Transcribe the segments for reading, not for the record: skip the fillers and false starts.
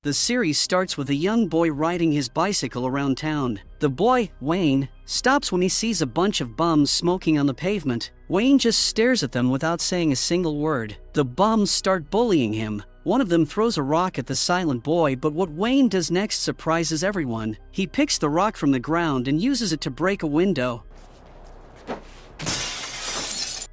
The series starts with a young boy riding his bicycle around town. The boy, Wayne, stops when he sees a bunch of bums smoking on the pavement. Wayne just stares at them without saying a single word. The bums start bullying him. One of them throws a rock at the silent boy, but what Wayne does next surprises everyone. He picks the rock from the ground and uses it to break a window.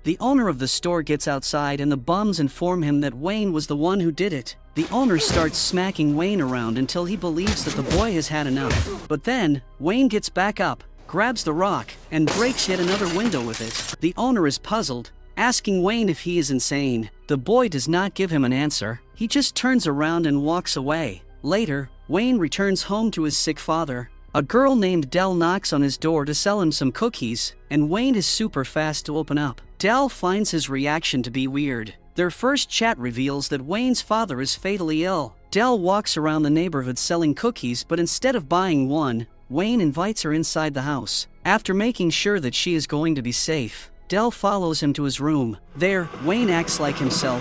The owner of the store gets outside and the bums inform him that Wayne was the one who did it. The owner starts smacking Wayne around until he believes that the boy has had enough. But then, Wayne gets back up, grabs the rock, and breaks yet another window with it. The owner is puzzled, asking Wayne if he is insane. The boy does not give him an answer. He just turns around and walks away. Later, Wayne returns home to his sick father. A girl named Dell knocks on his door to sell him some cookies, and Wayne is super fast to open up. Dell finds his reaction to be weird. Their first chat reveals that Wayne's father is fatally ill. Dell walks around the neighborhood selling cookies, but instead of buying one, Wayne invites her inside the house. After making sure that she is going to be safe, Dell follows him to his room. There, Wayne acts like himself,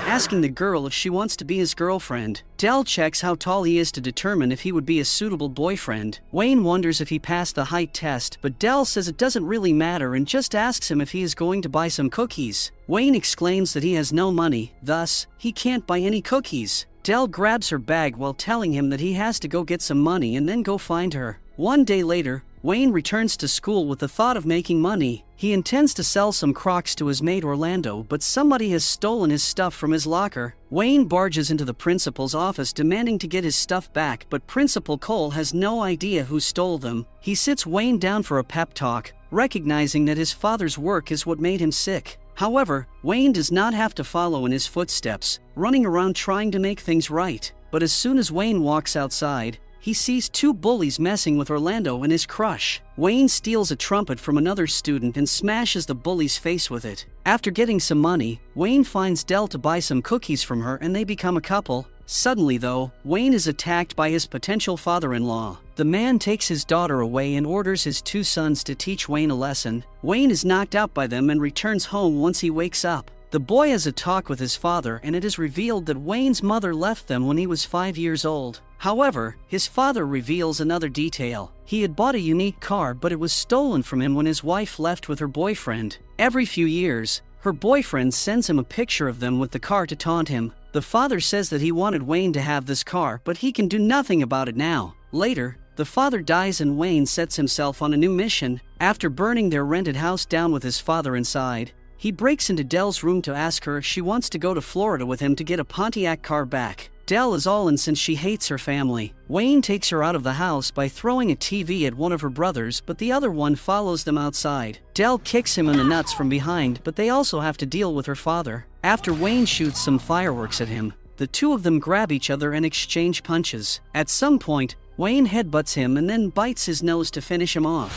asking the girl if she wants to be his girlfriend. Dell checks how tall he is to determine if he would be a suitable boyfriend. Wayne wonders if he passed the height test, but Dell says it doesn't really matter and just asks him if he is going to buy some cookies. Wayne exclaims that he has no money, thus, he can't buy any cookies. Dell grabs her bag while telling him that he has to go get some money and then go find her. One day later, Wayne returns to school with the thought of making money. He intends to sell some Crocs to his mate Orlando, but somebody has stolen his stuff from his locker. Wayne barges into the principal's office demanding to get his stuff back, but Principal Cole has no idea who stole them. He sits Wayne down for a pep talk, recognizing that his father's work is what made him sick. However, Wayne does not have to follow in his footsteps, running around trying to make things right. But as soon as Wayne walks outside, he sees two bullies messing with Orlando and his crush. Wayne steals a trumpet from another student and smashes the bully's face with it. After getting some money, Wayne finds Dell to buy some cookies from her and they become a couple. Suddenly though, Wayne is attacked by his potential father-in-law. The man takes his daughter away and orders his two sons to teach Wayne a lesson. Wayne is knocked out by them and returns home once he wakes up. The boy has a talk with his father and it is revealed that Wayne's mother left them when he was 5 years old. However, his father reveals another detail. He had bought a unique car, but it was stolen from him when his wife left with her boyfriend. Every few years, her boyfriend sends him a picture of them with the car to taunt him. The father says that he wanted Wayne to have this car, but he can do nothing about it now. Later, the father dies and Wayne sets himself on a new mission. After burning their rented house down with his father inside, he breaks into Dell's room to ask her if she wants to go to Florida with him to get a Pontiac car back. Dell is all in since she hates her family. Wayne takes her out of the house by throwing a TV at one of her brothers, but the other one follows them outside. Dell kicks him in the nuts from behind, but they also have to deal with her father. After Wayne shoots some fireworks at him, the two of them grab each other and exchange punches. At some point, Wayne headbutts him and then bites his nose to finish him off.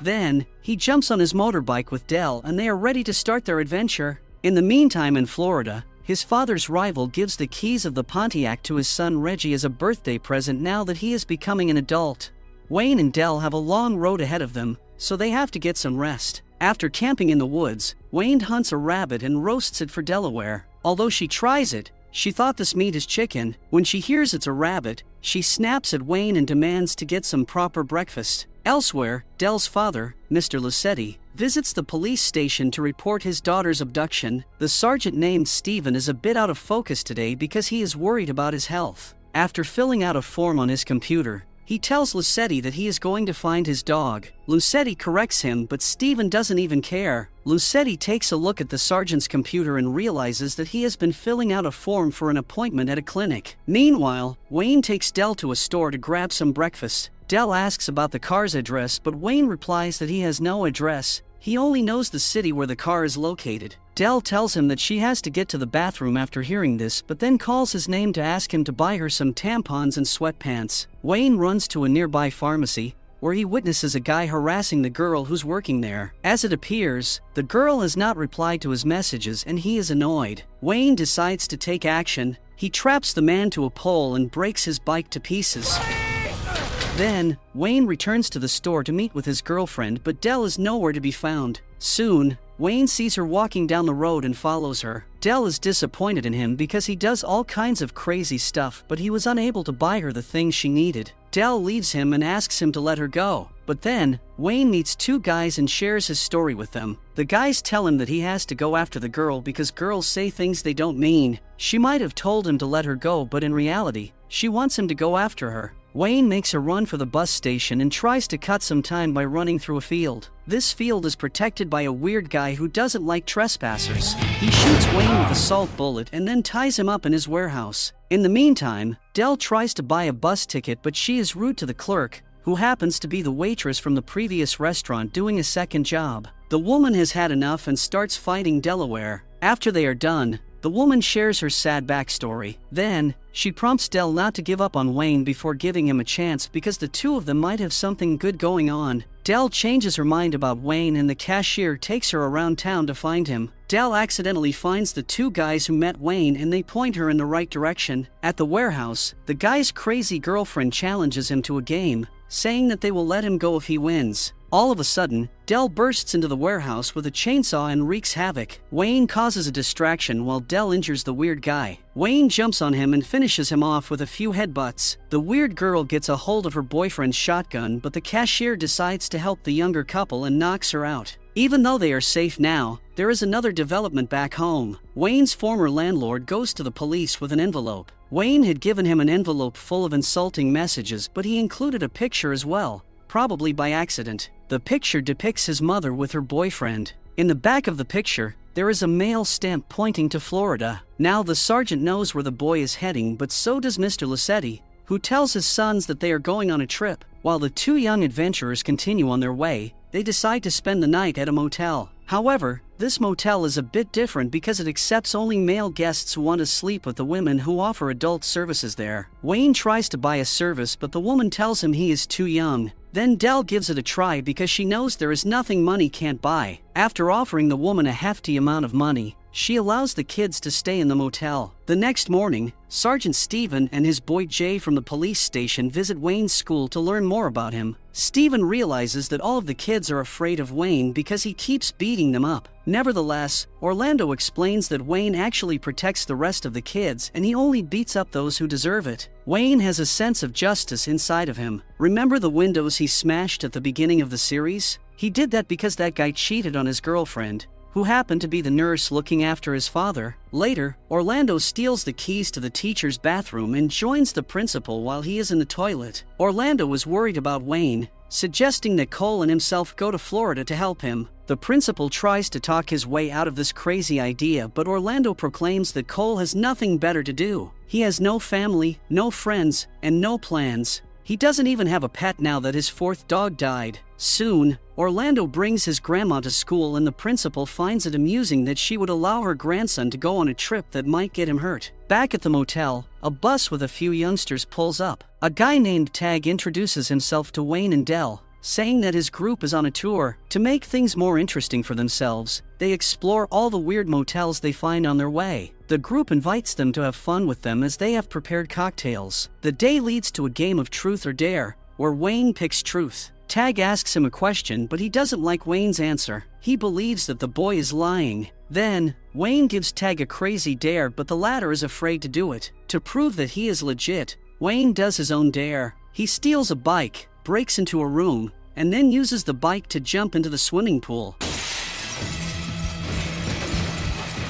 Then, he jumps on his motorbike with Dell and they are ready to start their adventure. In the meantime in Florida, his father's rival gives the keys of the Pontiac to his son Reggie as a birthday present now that he is becoming an adult. Wayne and Dell have a long road ahead of them, so they have to get some rest. After camping in the woods, Wayne hunts a rabbit and roasts it for Delaware. Although she tries it, she thought this meat is chicken. When she hears it's a rabbit, she snaps at Wayne and demands to get some proper breakfast. Elsewhere, Dell's father, Mr. Lucetti, visits the police station to report his daughter's abduction. The sergeant named Steven is a bit out of focus today because he is worried about his health. After filling out a form on his computer, he tells Lucetti that he is going to find his dog. Lucetti corrects him, but Steven doesn't even care. Lucetti takes a look at the sergeant's computer and realizes that he has been filling out a form for an appointment at a clinic. Meanwhile, Wayne takes Dell to a store to grab some breakfast. Dell asks about the car's address, but Wayne replies that he has no address. He only knows the city where the car is located. Dell tells him that she has to get to the bathroom after hearing this, but then calls his name to ask him to buy her some tampons and sweatpants. Wayne runs to a nearby pharmacy, where he witnesses a guy harassing the girl who's working there. As it appears, the girl has not replied to his messages and he is annoyed. Wayne decides to take action. He traps the man to a pole and breaks his bike to pieces. Then, Wayne returns to the store to meet with his girlfriend, but Dell is nowhere to be found. Soon, Wayne sees her walking down the road and follows her. Dell is disappointed in him because he does all kinds of crazy stuff, but he was unable to buy her the things she needed. Dell leaves him and asks him to let her go. But then, Wayne meets two guys and shares his story with them. The guys tell him that he has to go after the girl because girls say things they don't mean. She might have told him to let her go, but in reality, she wants him to go after her. Wayne makes a run for the bus station and tries to cut some time by running through a field. This field is protected by a weird guy who doesn't like trespassers. He shoots Wayne with a salt bullet and then ties him up in his warehouse. In the meantime, Dell tries to buy a bus ticket, but she is rude to the clerk, who happens to be the waitress from the previous restaurant doing a second job. The woman has had enough and starts fighting Delaware. After they are done, the woman shares her sad backstory. Then, she prompts Dell not to give up on Wayne before giving him a chance because the two of them might have something good going on. Dell changes her mind about Wayne and the cashier takes her around town to find him. Dell accidentally finds the two guys who met Wayne and they point her in the right direction. At the warehouse, the guy's crazy girlfriend challenges him to a game, saying that they will let him go if he wins. All of a sudden, Dell bursts into the warehouse with a chainsaw and wreaks havoc. Wayne causes a distraction while Dell injures the weird guy. Wayne jumps on him and finishes him off with a few headbutts. The weird girl gets a hold of her boyfriend's shotgun, but the cashier decides to help the younger couple and knocks her out. Even though they are safe now, there is another development back home. Wayne's former landlord goes to the police with an envelope. Wayne had given him an envelope full of insulting messages, but he included a picture as well, probably by accident. The picture depicts his mother with her boyfriend. In the back of the picture, there is a mail stamp pointing to Florida. Now the sergeant knows where the boy is heading, but so does Mr. Lassetti, who tells his sons that they are going on a trip. While the two young adventurers continue on their way, they decide to spend the night at a motel. However, this motel is a bit different because it accepts only male guests who want to sleep with the women who offer adult services there. Wayne tries to buy a service, but the woman tells him he is too young. Then Dell gives it a try because she knows there is nothing money can't buy. After offering the woman a hefty amount of money, she allows the kids to stay in the motel. The next morning, Sergeant Steven and his boy Jay from the police station visit Wayne's school to learn more about him. Steven realizes that all of the kids are afraid of Wayne because he keeps beating them up. Nevertheless, Orlando explains that Wayne actually protects the rest of the kids and he only beats up those who deserve it. Wayne has a sense of justice inside of him. Remember the windows he smashed at the beginning of the series? He did that because that guy cheated on his girlfriend, who happened to be the nurse looking after his father. Later, Orlando steals the keys to the teacher's bathroom and joins the principal while he is in the toilet. Orlando was worried about Wayne, suggesting that Cole and himself go to Florida to help him. The principal tries to talk his way out of this crazy idea, but Orlando proclaims that Cole has nothing better to do. He has no family, no friends, and no plans. He doesn't even have a pet now that his fourth dog died. Soon, Orlando brings his grandma to school and the principal finds it amusing that she would allow her grandson to go on a trip that might get him hurt. Back at the motel, a bus with a few youngsters pulls up. A guy named Tag introduces himself to Wayne and Dell, saying that his group is on a tour. To make things more interesting for themselves, they explore all the weird motels they find on their way. The group invites them to have fun with them as they have prepared cocktails. The day leads to a game of truth or dare, where Wayne picks truth. Tag asks him a question, but he doesn't like Wayne's answer. He believes that the boy is lying. Then, Wayne gives Tag a crazy dare, but the latter is afraid to do it. To prove that he is legit, Wayne does his own dare. He steals a bike, breaks into a room, and then uses the bike to jump into the swimming pool.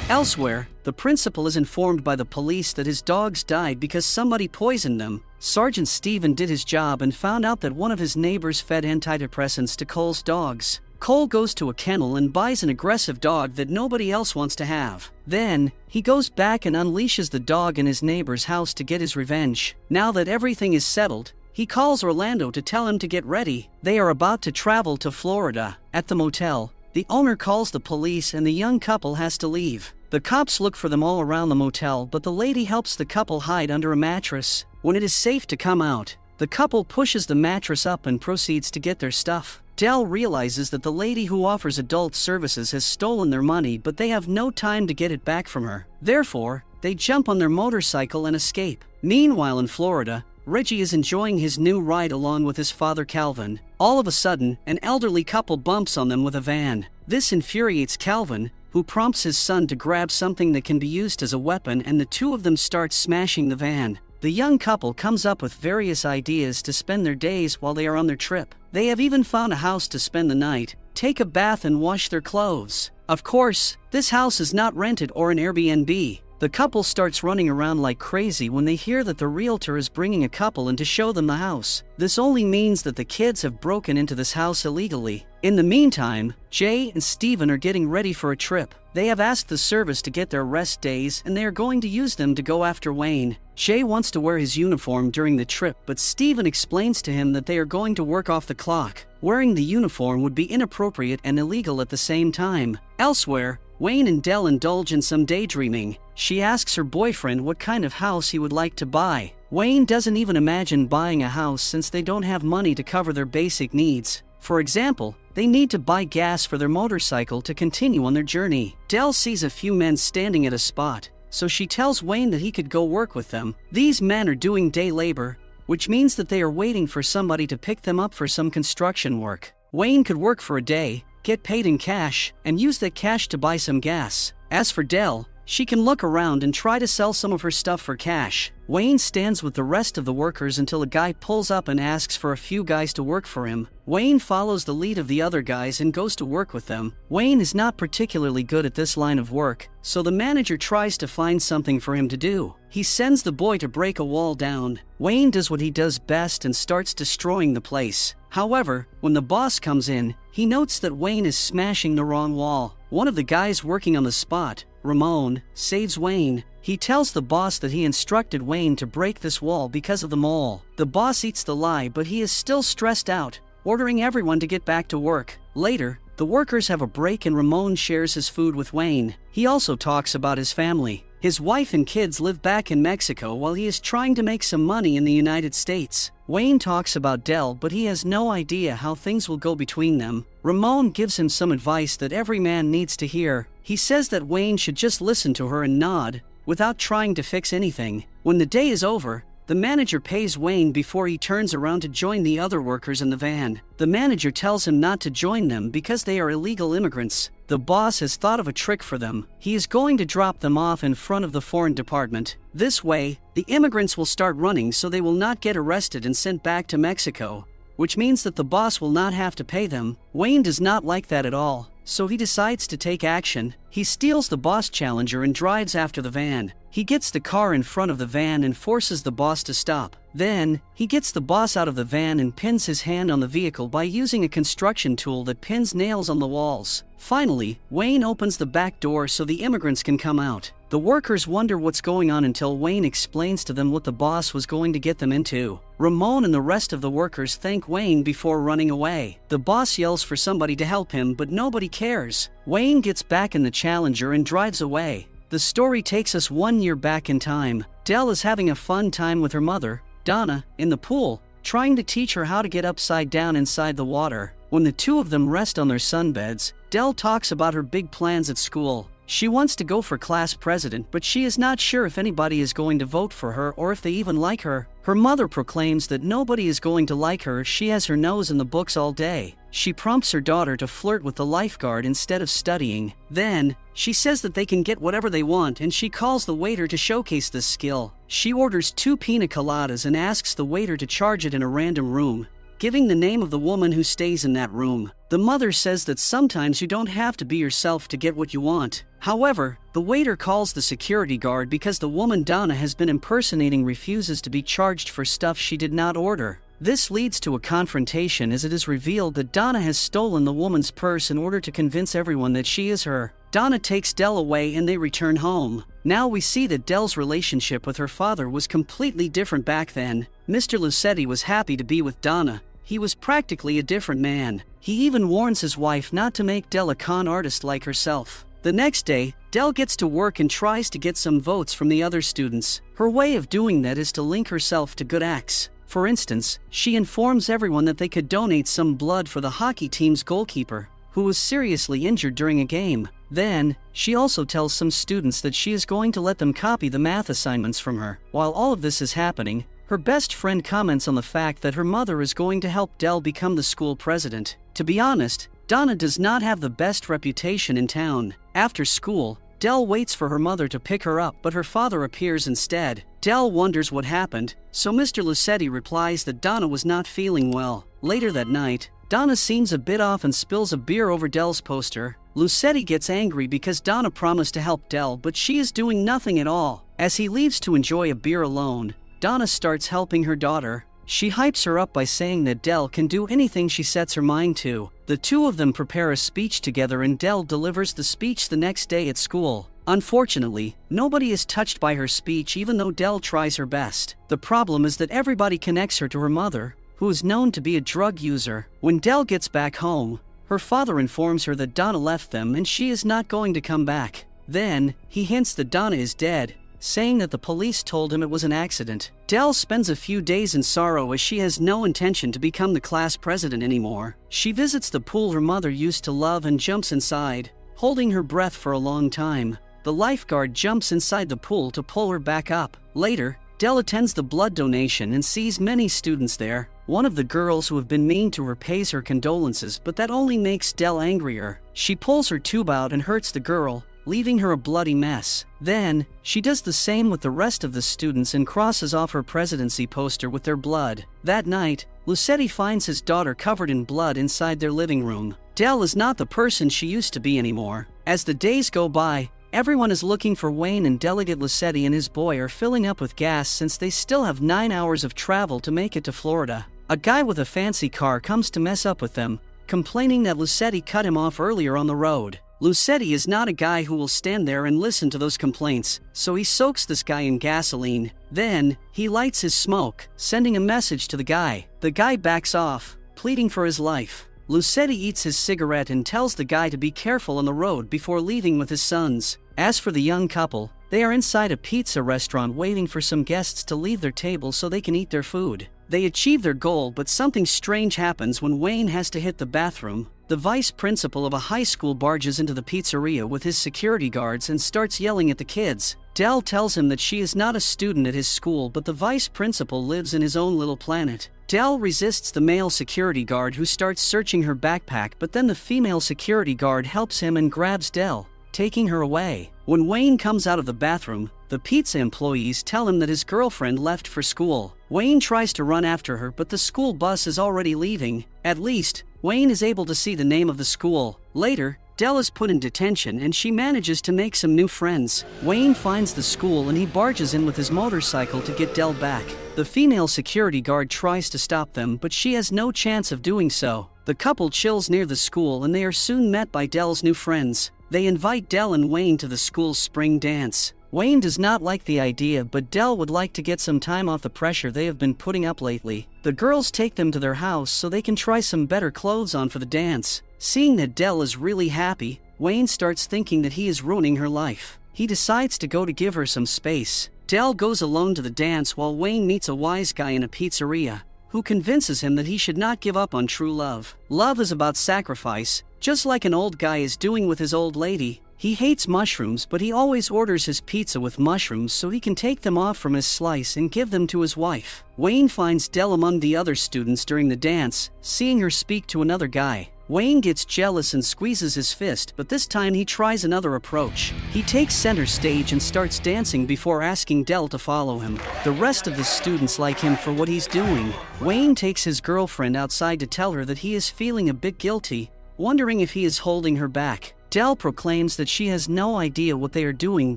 Elsewhere, the principal is informed by the police that his dogs died because somebody poisoned them. Sergeant Steven did his job and found out that one of his neighbors fed antidepressants to Cole's dogs. Cole goes to a kennel and buys an aggressive dog that nobody else wants to have. Then, he goes back and unleashes the dog in his neighbor's house to get his revenge. Now that everything is settled, he calls Orlando to tell him to get ready. They are about to travel to Florida. At the motel, the owner calls the police and the young couple has to leave. The cops look for them all around the motel, but the lady helps the couple hide under a mattress. When it is safe to come out, the couple pushes the mattress up and proceeds to get their stuff. Dell realizes that the lady who offers adult services has stolen their money, but they have no time to get it back from her. Therefore, they jump on their motorcycle and escape. Meanwhile in Florida, Reggie is enjoying his new ride along with his father Calvin. All of a sudden, an elderly couple bumps on them with a van. This infuriates Calvin, who prompts his son to grab something that can be used as a weapon, and the two of them start smashing the van. The young couple comes up with various ideas to spend their days while they are on their trip. They have even found a house to spend the night, take a bath and wash their clothes. Of course, this house is not rented or an Airbnb. The couple starts running around like crazy when they hear that the realtor is bringing a couple in to show them the house. This only means that the kids have broken into this house illegally. In the meantime, Jay and Steven are getting ready for a trip. They have asked the service to get their rest days, and they are going to use them to go after Wayne. Jay wants to wear his uniform during the trip, but Steven explains to him that they are going to work off the clock. Wearing the uniform would be inappropriate and illegal at the same time. Elsewhere, Wayne and Dell indulge in some daydreaming. She asks her boyfriend what kind of house he would like to buy. Wayne doesn't even imagine buying a house since they don't have money to cover their basic needs. For example, they need to buy gas for their motorcycle to continue on their journey. Dell sees a few men standing at a spot, so she tells Wayne that he could go work with them. These men are doing day labor, which means that they are waiting for somebody to pick them up for some construction work. Wayne could work for a day, get paid in cash, and use that cash to buy some gas. As for Dell, she can look around and try to sell some of her stuff for cash. Wayne stands with the rest of the workers until a guy pulls up and asks for a few guys to work for him. Wayne follows the lead of the other guys and goes to work with them. Wayne is not particularly good at this line of work, so the manager tries to find something for him to do. He sends the boy to break a wall down. Wayne does what he does best and starts destroying the place. However, when the boss comes in, he notes that Wayne is smashing the wrong wall. One of the guys working on the spot, Ramon, saves Wayne. He tells the boss that he instructed Wayne to break this wall because of the mole. The boss eats the lie, but he is still stressed out, ordering everyone to get back to work. Later, the workers have a break and Ramon shares his food with Wayne. He also talks about his family. His wife and kids live back in Mexico while he is trying to make some money in the United States. Wayne talks about Dell, but he has no idea how things will go between them. Ramon gives him some advice that every man needs to hear. He says that Wayne should just listen to her and nod, without trying to fix anything. When the day is over, the manager pays Wayne before he turns around to join the other workers in the van. The manager tells him not to join them because they are illegal immigrants. The boss has thought of a trick for them. He is going to drop them off in front of the foreign department. This way, the immigrants will start running so they will not get arrested and sent back to Mexico, which means that the boss will not have to pay them. Wayne does not like that at all, so he decides to take action. He steals the boss Challenger and drives after the van. He gets the car in front of the van and forces the boss to stop. Then, he gets the boss out of the van and pins his hand on the vehicle by using a construction tool that pins nails on the walls. Finally, Wayne opens the back door so the immigrants can come out. The workers wonder what's going on until Wayne explains to them what the boss was going to get them into. Ramon and the rest of the workers thank Wayne before running away. The boss yells for somebody to help him, but nobody cares. Wayne gets back in the Challenger and drives away. The story takes us 1 year back in time. Dell is having a fun time with her mother, Donna, in the pool, trying to teach her how to get upside down inside the water. When the two of them rest on their sunbeds, Dell talks about her big plans at school. She wants to go for class president, but she is not sure if anybody is going to vote for her or if they even like her. Her mother proclaims that nobody is going to like her if she has her nose in the books all day. She prompts her daughter to flirt with the lifeguard instead of studying. Then, she says that they can get whatever they want, and she calls the waiter to showcase this skill. She orders 2 pina coladas and asks the waiter to charge it in a random room, giving the name of the woman who stays in that room. The mother says that sometimes you don't have to be yourself to get what you want. However, the waiter calls the security guard because the woman Donna has been impersonating refuses to be charged for stuff she did not order. This leads to a confrontation as it is revealed that Donna has stolen the woman's purse in order to convince everyone that she is her. Donna takes Dell away and they return home. Now we see that Dell's relationship with her father was completely different back then. Mr. Lucetti was happy to be with Donna. He was practically a different man. He even warns his wife not to make Dell a con artist like herself. The next day, Dell gets to work and tries to get some votes from the other students. Her way of doing that is to link herself to good acts. For instance, she informs everyone that they could donate some blood for the hockey team's goalkeeper, who was seriously injured during a game. Then, she also tells some students that she is going to let them copy the math assignments from her. While all of this is happening, her best friend comments on the fact that her mother is going to help Dell become the school president. To be honest, Donna does not have the best reputation in town. After school, Dell waits for her mother to pick her up, but her father appears instead. Dell wonders what happened, so Mr. Lucetti replies that Donna was not feeling well. Later that night, Donna seems a bit off and spills a beer over Dell's poster. Lucetti gets angry because Donna promised to help Dell, but she is doing nothing at all. As he leaves to enjoy a beer alone, Donna starts helping her daughter. She hypes her up by saying that Dell can do anything she sets her mind to. The two of them prepare a speech together and Dell delivers the speech the next day at school. Unfortunately, nobody is touched by her speech even though Dell tries her best. The problem is that everybody connects her to her mother, who is known to be a drug user. When Dell gets back home, her father informs her that Donna left them and she is not going to come back. Then, he hints that Donna is dead, saying that the police told him it was an accident. Dell spends a few days in sorrow as she has no intention to become the class president anymore. She visits the pool her mother used to love and jumps inside, holding her breath for a long time. The lifeguard jumps inside the pool to pull her back up. Later, Dell attends the blood donation and sees many students there. One of the girls who have been mean to her pays her condolences, but that only makes Dell angrier. She pulls her tube out and hurts the girl, leaving her a bloody mess. Then, she does the same with the rest of the students and crosses off her presidency poster with their blood. That night, Lucetti finds his daughter covered in blood inside their living room. Dell is not the person she used to be anymore. As the days go by, everyone is looking for Wayne, and Delegate Lucetti and his boy are filling up with gas since they still have 9 hours of travel to make it to Florida. A guy with a fancy car comes to mess up with them, complaining that Lucetti cut him off earlier on the road. Lucetti is not a guy who will stand there and listen to those complaints, so he soaks this guy in gasoline. Then, he lights his smoke, sending a message to the guy. The guy backs off, pleading for his life. Lucetti eats his cigarette and tells the guy to be careful on the road before leaving with his sons. As for the young couple, they are inside a pizza restaurant waiting for some guests to leave their table so they can eat their food. They achieve their goal, but something strange happens when Wayne has to hit the bathroom. The vice principal of a high school barges into the pizzeria with his security guards and starts yelling at the kids. Dell tells him that she is not a student at his school, but the vice principal lives in his own little planet. Dell resists the male security guard who starts searching her backpack, but then the female security guard helps him and grabs Dell, taking her away. When Wayne comes out of the bathroom, the pizza employees tell him that his girlfriend left for school. Wayne tries to run after her, but the school bus is already leaving. At least, Wayne is able to see the name of the school. Later, Dell is put in detention and she manages to make some new friends. Wayne finds the school and he barges in with his motorcycle to get Dell back. The female security guard tries to stop them, but she has no chance of doing so. The couple chills near the school and they are soon met by Dell's new friends. They invite Dell and Wayne to the school's spring dance. Wayne does not like the idea, but Dell would like to get some time off the pressure they have been putting up lately. The girls take them to their house so they can try some better clothes on for the dance. Seeing that Dell is really happy, Wayne starts thinking that he is ruining her life. He decides to go to give her some space. Dell goes alone to the dance while Wayne meets a wise guy in a pizzeria, who convinces him that he should not give up on true love. Love is about sacrifice, just like an old guy is doing with his old lady. He hates mushrooms, but he always orders his pizza with mushrooms so he can take them off from his slice and give them to his wife. Wayne finds Dell among the other students during the dance, seeing her speak to another guy. Wayne gets jealous and squeezes his fist, but this time he tries another approach. He takes center stage and starts dancing before asking Dell to follow him. The rest of the students like him for what he's doing. Wayne takes his girlfriend outside to tell her that he is feeling a bit guilty, wondering if he is holding her back. Dell proclaims that she has no idea what they are doing,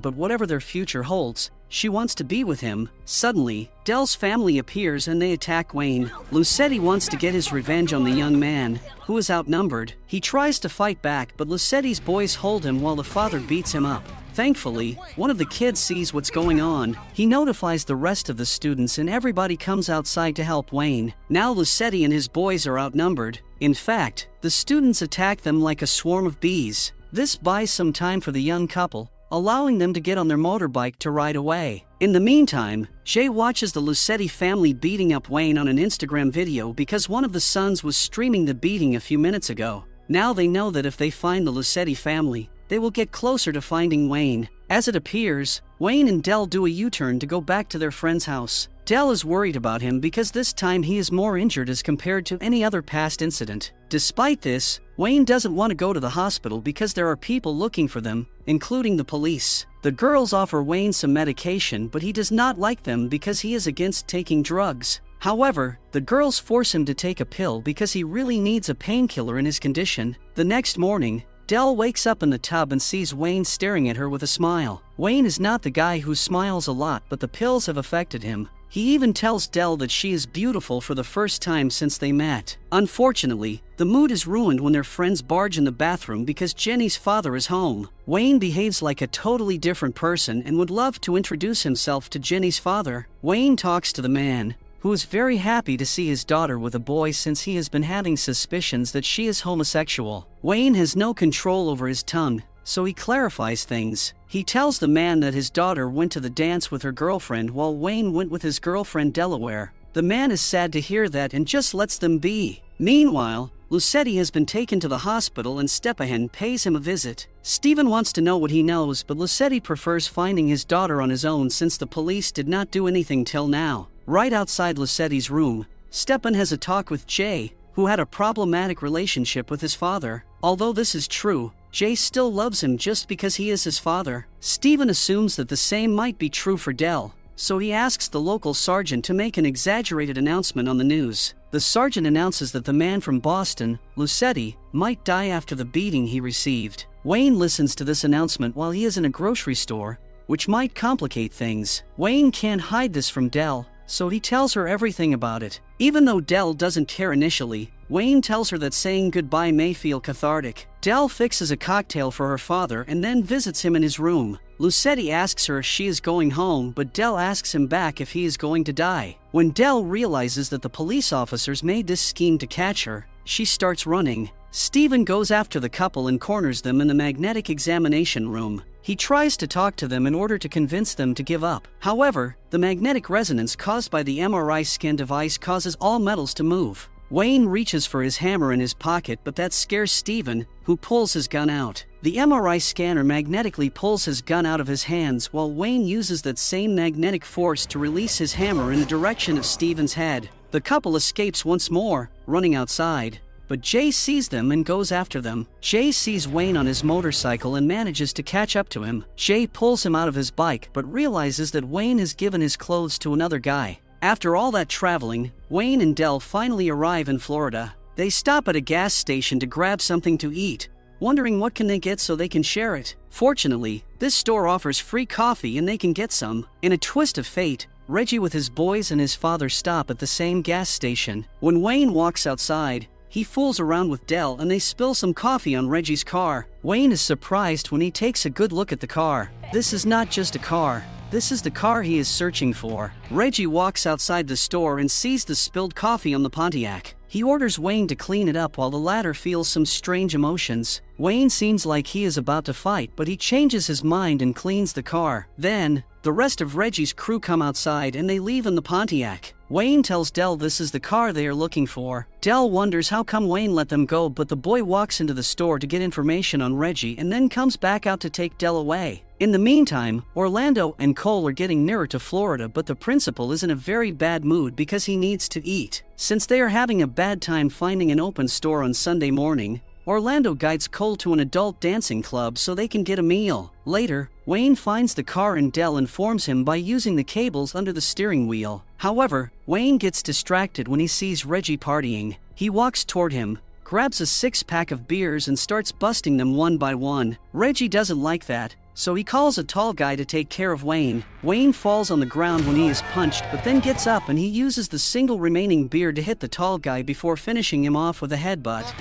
but whatever their future holds, she wants to be with him. Suddenly, Dell's family appears and they attack Wayne. Lucetti wants to get his revenge on the young man, who is outnumbered. He tries to fight back, but Lucetti's boys hold him while the father beats him up. Thankfully, one of the kids sees what's going on. He notifies the rest of the students and everybody comes outside to help Wayne. Now Lucetti and his boys are outnumbered. In fact, the students attack them like a swarm of bees. This buys some time for the young couple, allowing them to get on their motorbike to ride away. In the meantime, Jay watches the Lucetti family beating up Wayne on an Instagram video because one of the sons was streaming the beating a few minutes ago. Now they know that if they find the Lucetti family, they will get closer to finding Wayne. As it appears, Wayne and Dell do a U-turn to go back to their friend's house. Dell is worried about him because this time he is more injured as compared to any other past incident. Despite this, Wayne doesn't want to go to the hospital because there are people looking for them, including the police. The girls offer Wayne some medication, but he does not like them because he is against taking drugs. However, the girls force him to take a pill because he really needs a painkiller in his condition. The next morning, Dell wakes up in the tub and sees Wayne staring at her with a smile. Wayne is not the guy who smiles a lot, but the pills have affected him. He even tells Dell that she is beautiful for the first time since they met. Unfortunately, the mood is ruined when their friends barge in the bathroom because Jenny's father is home. Wayne behaves like a totally different person and would love to introduce himself to Jenny's father. Wayne talks to the man, who is very happy to see his daughter with a boy since he has been having suspicions that she is homosexual. Wayne has no control over his tongue, so he clarifies things. He tells the man that his daughter went to the dance with her girlfriend while Wayne went with his girlfriend Delaware. The man is sad to hear that and just lets them be. Meanwhile, Lucetti has been taken to the hospital and Stepahan pays him a visit. Steven wants to know what he knows, but Lucetti prefers finding his daughter on his own since the police did not do anything till now. Right outside Lucetti's room, Stepan has a talk with Jay, who had a problematic relationship with his father. Although this is true, Jay still loves him just because he is his father. Steven assumes that the same might be true for Dell, so he asks the local sergeant to make an exaggerated announcement on the news. The sergeant announces that the man from Boston, Lucetti, might die after the beating he received. Wayne listens to this announcement while he is in a grocery store, which might complicate things. Wayne can't hide this from Dell, so he tells her everything about it. Even though Dell doesn't care initially, Wayne tells her that saying goodbye may feel cathartic. Dell fixes a cocktail for her father and then visits him in his room. Lucetti asks her if she is going home, but Dell asks him back if he is going to die. When Dell realizes that the police officers made this scheme to catch her, she starts running. Steven goes after the couple and corners them in the magnetic examination room. He tries to talk to them in order to convince them to give up. However, the magnetic resonance caused by the MRI scan device causes all metals to move. Wayne reaches for his hammer in his pocket, but that scares Steven, who pulls his gun out. The MRI scanner magnetically pulls his gun out of his hands while Wayne uses that same magnetic force to release his hammer in the direction of Steven's head. The couple escapes once more, running outside, but Jay sees them and goes after them. Jay sees Wayne on his motorcycle and manages to catch up to him. Jay pulls him out of his bike but realizes that Wayne has given his clothes to another guy. After all that traveling, Wayne and Dell finally arrive in Florida. They stop at a gas station to grab something to eat, wondering what can they get so they can share it. Fortunately, this store offers free coffee and they can get some. In a twist of fate, Reggie with his boys and his father stop at the same gas station. When Wayne walks outside, he fools around with Dell and they spill some coffee on Reggie's car. Wayne is surprised when he takes a good look at the car. This is not just a car. This is the car he is searching for. Reggie walks outside the store and sees the spilled coffee on the Pontiac. He orders Wayne to clean it up while the latter feels some strange emotions. Wayne seems like he is about to fight, but he changes his mind and cleans the car. Then, the rest of Reggie's crew come outside and they leave in the Pontiac. Wayne tells Dell this is the car they are looking for. Dell wonders how come Wayne let them go, but the boy walks into the store to get information on Reggie and then comes back out to take Dell away. In the meantime, Orlando and Cole are getting nearer to Florida, but the principal is in a very bad mood because he needs to eat. Since they are having a bad time finding an open store on Sunday morning, Orlando guides Cole to an adult dancing club so they can get a meal. Later, Wayne finds the car and Dell informs him by using the cables under the steering wheel. However, Wayne gets distracted when he sees Reggie partying. He walks toward him, grabs a 6-pack of beers and starts busting them one by one. Reggie doesn't like that, so he calls a tall guy to take care of Wayne. Wayne falls on the ground when he is punched, but then gets up and he uses the single remaining beer to hit the tall guy before finishing him off with a headbutt.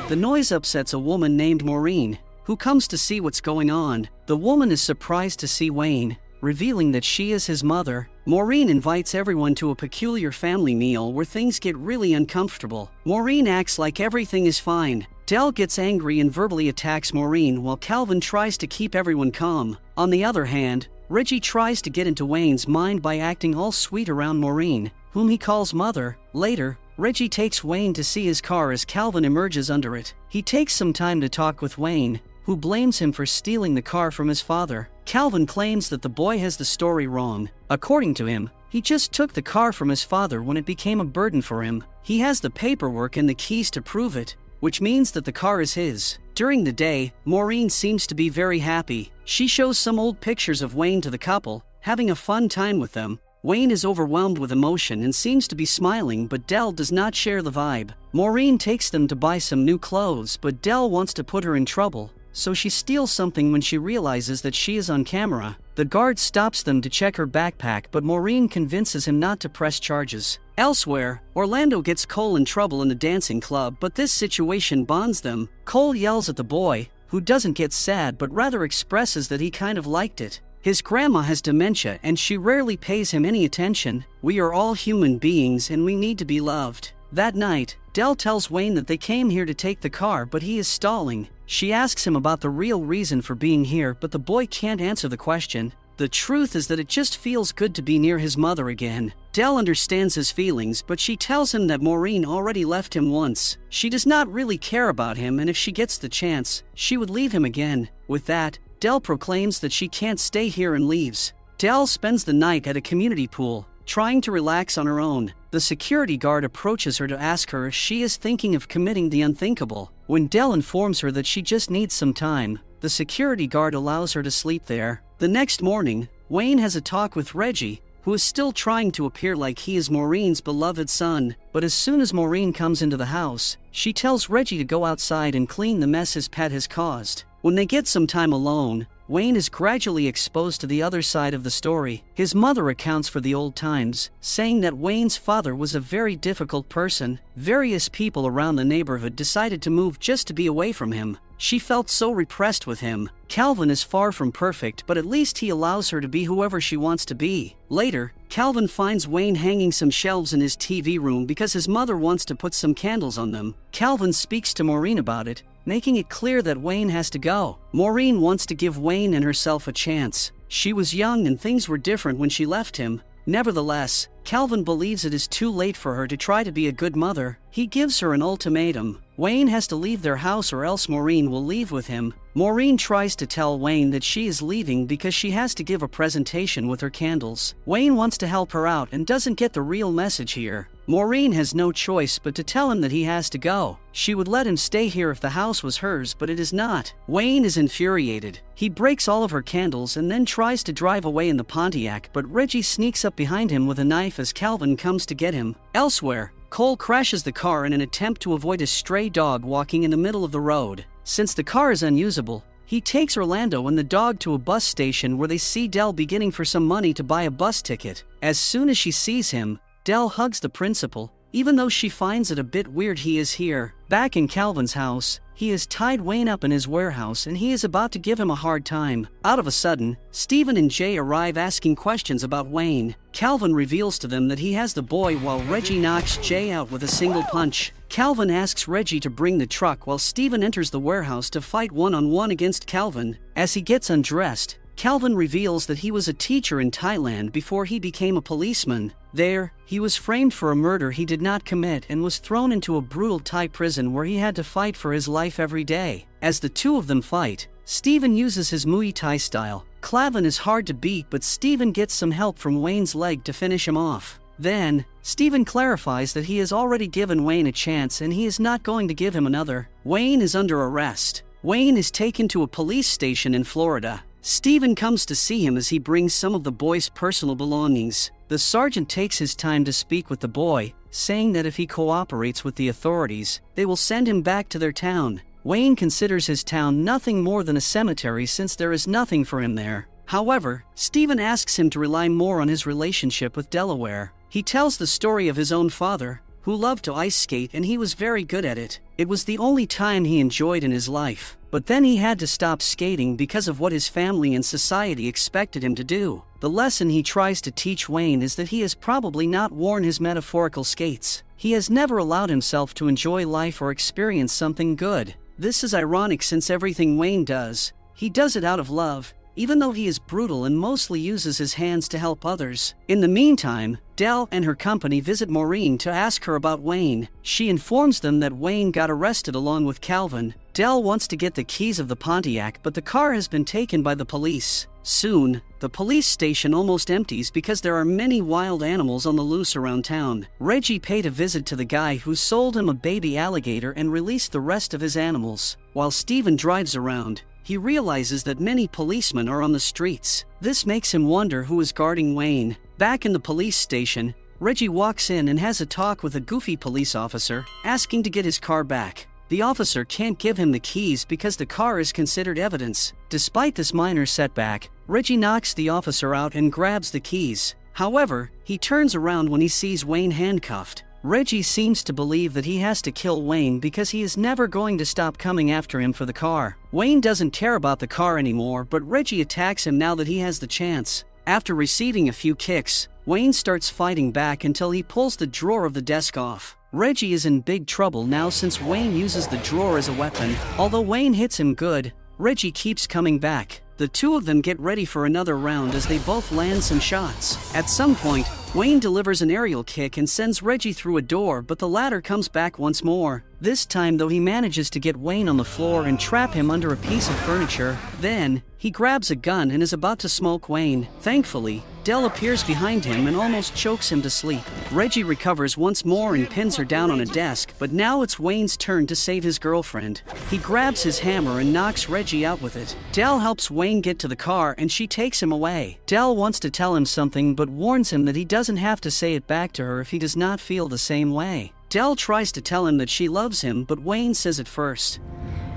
The noise upsets a woman named Maureen, who comes to see what's going on. The woman is surprised to see Wayne, revealing that she is his mother. Maureen invites everyone to a peculiar family meal where things get really uncomfortable. Maureen acts like everything is fine. Dell gets angry and verbally attacks Maureen while Calvin tries to keep everyone calm. On the other hand, Reggie tries to get into Wayne's mind by acting all sweet around Maureen, whom he calls mother. Later, Reggie takes Wayne to see his car as Calvin emerges under it. He takes some time to talk with Wayne, who blames him for stealing the car from his father. Calvin claims that the boy has the story wrong. According to him, he just took the car from his father when it became a burden for him. He has the paperwork and the keys to prove it, which means that the car is his. During the day, Maureen seems to be very happy. She shows some old pictures of Wayne to the couple, having a fun time with them. Wayne is overwhelmed with emotion and seems to be smiling, but Dell does not share the vibe. Maureen takes them to buy some new clothes, but Dell wants to put her in trouble, so she steals something when she realizes that she is on camera. The guard stops them to check her backpack, but Maureen convinces him not to press charges. Elsewhere, Orlando gets Cole in trouble in the dancing club, but this situation bonds them. Cole yells at the boy, who doesn't get sad but rather expresses that he kind of liked it. His grandma has dementia and she rarely pays him any attention. We are all human beings and we need to be loved. That night, Dell tells Wayne that they came here to take the car, but he is stalling. She asks him about the real reason for being here, but the boy can't answer the question. The truth is that it just feels good to be near his mother again. Dell understands his feelings, but she tells him that Maureen already left him once. She does not really care about him, and if she gets the chance, she would leave him again. With that, Dell proclaims that she can't stay here and leaves. Dell spends the night at a community pool, trying to relax on her own. The security guard approaches her to ask her if she is thinking of committing the unthinkable. When Dell informs her that she just needs some time, the security guard allows her to sleep there. The next morning, Wayne has a talk with Reggie, who is still trying to appear like he is Maureen's beloved son. But as soon as Maureen comes into the house, she tells Reggie to go outside and clean the mess his pet has caused. When they get some time alone, Wayne is gradually exposed to the other side of the story. His mother recounts for the old times, saying that Wayne's father was a very difficult person. Various people around the neighborhood decided to move just to be away from him. She felt so repressed with him. Calvin is far from perfect, but at least he allows her to be whoever she wants to be. Later, Calvin finds Wayne hanging some shelves in his TV room because his mother wants to put some candles on them. Calvin speaks to Maureen about it, making it clear that Wayne has to go. Maureen wants to give Wayne and herself a chance. She was young and things were different when she left him. Nevertheless, Calvin believes it is too late for her to try to be a good mother. He gives her an ultimatum. Wayne has to leave their house or else Maureen will leave with him. Maureen tries to tell Wayne that she is leaving because she has to give a presentation with her candles. Wayne wants to help her out and doesn't get the real message here. Maureen has no choice but to tell him that he has to go. She would let him stay here if the house was hers, but it is not. Wayne is infuriated. He breaks all of her candles and then tries to drive away in the Pontiac, but Reggie sneaks up behind him with a knife as Calvin comes to get him. Elsewhere, Cole crashes the car in an attempt to avoid a stray dog walking in the middle of the road. Since the car is unusable, he takes Orlando and the dog to a bus station where they see Dell beginning for some money to buy a bus ticket. As soon as she sees him, Dell hugs the principal, even though she finds it a bit weird he is here. Back in Calvin's house, he has tied Wayne up in his warehouse and he is about to give him a hard time. Out of a sudden, Stephen and Jay arrive asking questions about Wayne. Calvin reveals to them that he has the boy while Reggie knocks Jay out with a single punch. Calvin asks Reggie to bring the truck while Stephen enters the warehouse to fight one-on-one against Calvin. As he gets undressed, Calvin reveals that he was a teacher in Thailand before he became a policeman. There, he was framed for a murder he did not commit and was thrown into a brutal Thai prison where he had to fight for his life every day. As the two of them fight, Stephen uses his Muay Thai style. Calvin is hard to beat, but Stephen gets some help from Wayne's leg to finish him off. Then, Stephen clarifies that he has already given Wayne a chance and he is not going to give him another. Wayne is under arrest. Wayne is taken to a police station in Florida. Stephen comes to see him as he brings some of the boy's personal belongings. The sergeant takes his time to speak with the boy, saying that if he cooperates with the authorities, they will send him back to their town. Wayne considers his town nothing more than a cemetery since there is nothing for him there. However, Stephen asks him to rely more on his relationship with Delaware. He tells the story of his own father, who loved to ice skate and he was very good at it. It was the only time he enjoyed in his life. But then he had to stop skating because of what his family and society expected him to do. The lesson he tries to teach Wayne is that he has probably not worn his metaphorical skates. He has never allowed himself to enjoy life or experience something good. This is ironic since everything Wayne does, he does it out of love, even though he is brutal and mostly uses his hands to help others. In the meantime, Dell and her company visit Maureen to ask her about Wayne. She informs them that Wayne got arrested along with Calvin. Dell wants to get the keys of the Pontiac, but the car has been taken by the police. Soon, the police station almost empties because there are many wild animals on the loose around town. Reggie paid a visit to the guy who sold him a baby alligator and released the rest of his animals. While Steven drives around, he realizes that many policemen are on the streets. This makes him wonder who is guarding Wayne. Back in the police station, Reggie walks in and has a talk with a goofy police officer, asking to get his car back. The officer can't give him the keys because the car is considered evidence. Despite this minor setback, Reggie knocks the officer out and grabs the keys. However, he turns around when he sees Wayne handcuffed. Reggie seems to believe that he has to kill Wayne because he is never going to stop coming after him for the car. Wayne doesn't care about the car anymore, but Reggie attacks him now that he has the chance. After receiving a few kicks, Wayne starts fighting back until he pulls the drawer of the desk off. Reggie is in big trouble now since Wayne uses the drawer as a weapon. Although Wayne hits him good, Reggie keeps coming back. The two of them get ready for another round as they both land some shots. At some point, Wayne delivers an aerial kick and sends Reggie through a door, but the latter comes back once more. This time though, he manages to get Wayne on the floor and trap him under a piece of furniture. Then, he grabs a gun and is about to smoke Wayne. Thankfully, Dell appears behind him and almost chokes him to sleep. Reggie recovers once more and pins her down on a desk, but now it's Wayne's turn to save his girlfriend. He grabs his hammer and knocks Reggie out with it. Dell helps Wayne get to the car and she takes him away. Dell wants to tell him something but warns him that he doesn't have to say it back to her if he does not feel the same way. Dell tries to tell him that she loves him, but Wayne says it first.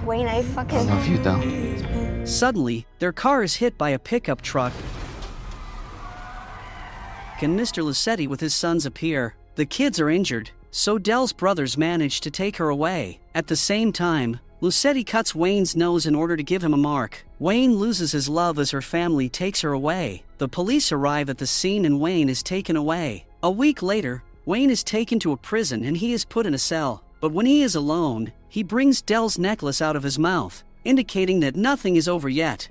Wayne, I love you, Dell. Suddenly, their car is hit by a pickup truck and Mr. Lucetti with his sons appear. The kids are injured, so Dell's brothers manage to take her away. At the same time, Lucetti cuts Wayne's nose in order to give him a mark. Wayne loses his love as her family takes her away. The police arrive at the scene and Wayne is taken away. A week later, Wayne is taken to a prison and he is put in a cell. But when he is alone, he brings Dell's necklace out of his mouth, indicating that nothing is over yet.